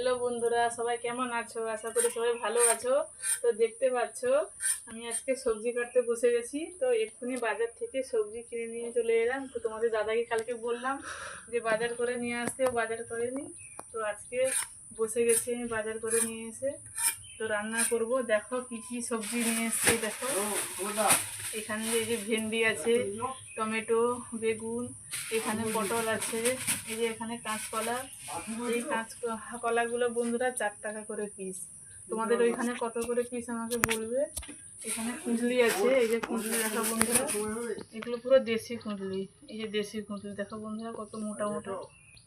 Hello বন্ধুরা, সবাই কেমন আছো? আশা করি সবাই ভালো আছো। তো দেখতে পাচ্ছ আমি আজকে সবজি কাটতে বসে গেছি। তো এক্ষুনি বাজার থেকে সবজি কিনে নিয়ে চলে এলাম। তো তোমাদের দাদাকে কালকে বললাম যে বাজার করে নিয়ে আসতে, বাজার করে নিই। তো আজকে বসে গেছি আমি বাজার করে নিয়ে এসে। তো রান্না করব। দেখো কি কি সবজি নিয়ে এসছি। দেখো এখানে এই যে ভেন্ডি আছে, টমেটো, বেগুন, এখানে পটল আছে, এই যে এখানে কাঁচকলা। এই কাঁচকলাগুলো বন্ধুরা 4 টাকা করে পিস। তোমাদের ওইখানে কত করে পিস আমাকে বলবে। এখানে কুঁদলি আছে, এই যে কুঁদলি দেখো বন্ধুরা, এগুলো পুরো দেশি কুঁদলি। এই যে দেশি কুঁদলি দেখো বন্ধুরা, কত মোটা মোটা,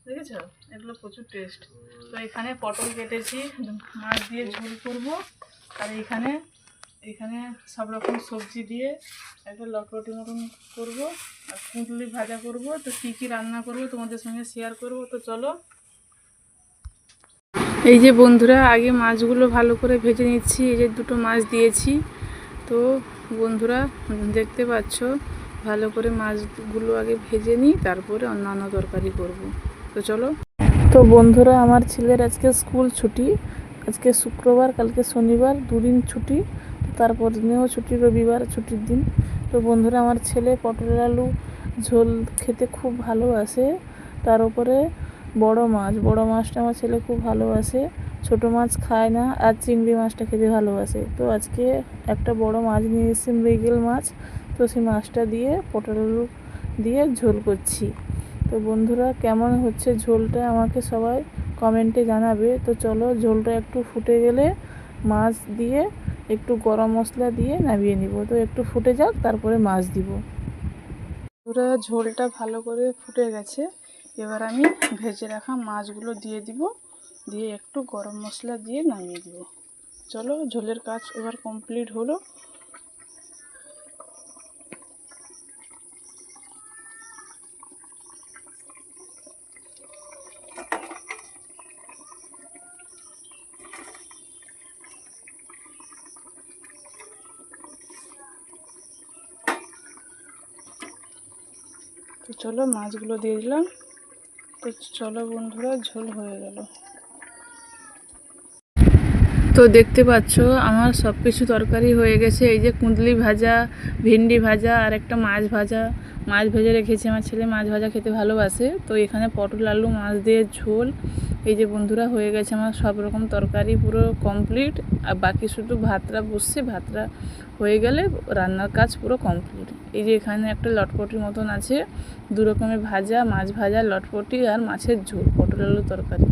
দেখেছো? এগুলো প্রচুর টেস্ট। তো এখানে পটল কেটেছি, মাছ দিয়ে ঝোল করব। আর এখানে এখানে সব রকম সবজি দিয়ে একটা লটপটি মতন করব, আর কুঁদলি ভাজা করব। তো কী কী রান্না করব তোমাদের সঙ্গে শেয়ার করব। তো চলো। এই যে বন্ধুরা, আগে মাছগুলো ভালো করে ভেজে নিচ্ছি। এই যে দুটো মাছ দিয়েছি। তো বন্ধুরা দেখতে পাচ্ছ, ভালো করে মাছগুলো আগে ভেজে নিই, তারপরে অন্যান্য তরকারি করব। তো চলো। তো বন্ধুরা, আমার ছেলের আজকে স্কুল ছুটি। আজকে শুক্রবার, কালকে শনিবার, 2 দিন ছুটি। তারপর দিনেও ছুটি, রবিবার ছুটির দিন। তো বন্ধুরা, আমার ছেলে পটলের আলু ঝোল খেতে খুব ভালোবাসে। তার উপরে বড় মাছটা আমার ছেলে খুব ভালোবাসে। ছোট মাছ খায় না, আর চিংড়ি মাছটা খেতে ভালোবাসে। তো আজকে একটা বড় মাছ নিয়ে এসেছি, মৃগেল মাছ। তো সেই মাছটা দিয়ে পটল আলু দিয়ে ঝোল করছি। তো বন্ধুরা, কেমন হচ্ছে ঝোলটা আমাকে সবাই কমেন্টে জানাবে। তো চলো, ঝোলটা একটু ফুটে গেলে মাছ দিয়ে একটু গরম মশলা দিয়ে নামিয়ে নিব। তো একটু ফুটে যাক, তারপরে মাছ দিব। পুরো ঝোলটা ভালো করে ফুটে গেছে। এবার আমি ভেজে রাখা মাছগুলো দিয়ে দিব, দিয়ে একটু গরম মশলা দিয়ে নামিয়ে দিব। চলো, ঝোলের কাজ এবার কমপ্লিট হলো। তো চলো, মাছগুলো দিয়ে দিলাম। তো চলো বন্ধুরা, ঝোল হয়ে গেল। তো দেখতে পাচ্ছ আমার সব কিছু তরকারি হয়ে গেছে। এই যে কুঁদলি ভাজা, ভেন্ডি ভাজা, আর একটা মাছ ভেজে রেখেছি। আমার ছেলে মাছ ভাজা খেতে ভালোবাসে। তো এখানে পটল আলু মাছ দিয়ে ঝোল। এই যে বন্ধুরা, হয়ে গেছে আমার সব রকম তরকারি পুরো কমপ্লিট। আর বাকি শুধু ভাতটা বসছে, ভাতটা হয়ে গেলে রান্নার কাজ পুরো কমপ্লিট। এই যে এখানে একটা লটপটির মতন আছে, 2 রকমের ভাজা, মাছ ভাজা, লটপটি আর মাছের ঝোল, পটল আলু তরকারি।